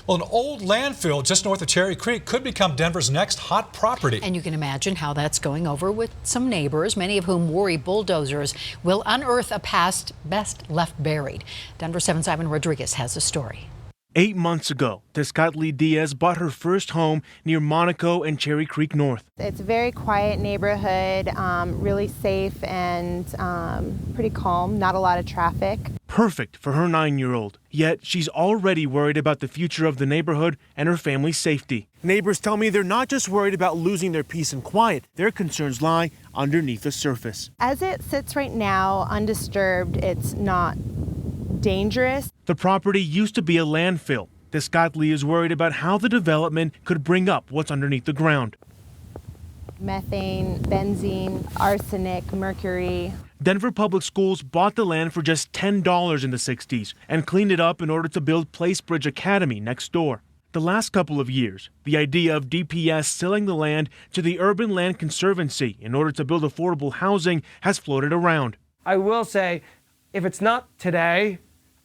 Well, an old landfill just north of Cherry Creek could become Denver's next hot property. And you can imagine how that's going over with some neighbors, many of whom worry bulldozers will unearth a past best left buried. Denver 7's Ivan Rodriguez has the story. 8 months ago, Tezcatli Diaz bought her first home near Monaco and Cherry Creek North. It's a very quiet neighborhood, really safe and pretty calm, not a lot of traffic. Perfect for her 9-year-old. Yet she's already worried about the future of the neighborhood and her family's safety. Neighbors tell me they're not just worried about losing their peace and quiet. Their concerns lie underneath the surface. As it sits right now, undisturbed, it's not dangerous. The property used to be a landfill. Tezcatli is worried about how the development could bring up what's underneath the ground. Methane, benzene, arsenic, mercury. Denver Public Schools bought the land for just $10 in the 60s and cleaned it up in order to build Placebridge Academy next door. The last couple of years, the idea of DPS selling the land to the Urban Land Conservancy in order to build affordable housing has floated around. I will say, if it's not today,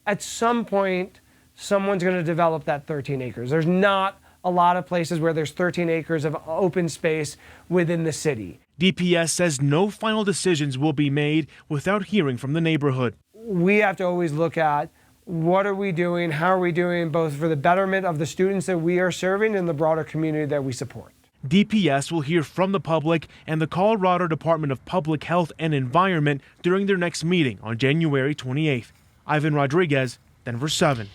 at some point, someone's going to develop that 13 acres. There's not a lot of places where there's 13 acres of open space within the city. DPS says no final decisions will be made without hearing from the neighborhood. We have to always look at what are we doing, how are we doing, both for the betterment of the students that we are serving and the broader community that we support. DPS will hear from the public and the Colorado Department of Public Health and Environment during their next meeting on January 28th. Ivan Rodriguez, Denver 7.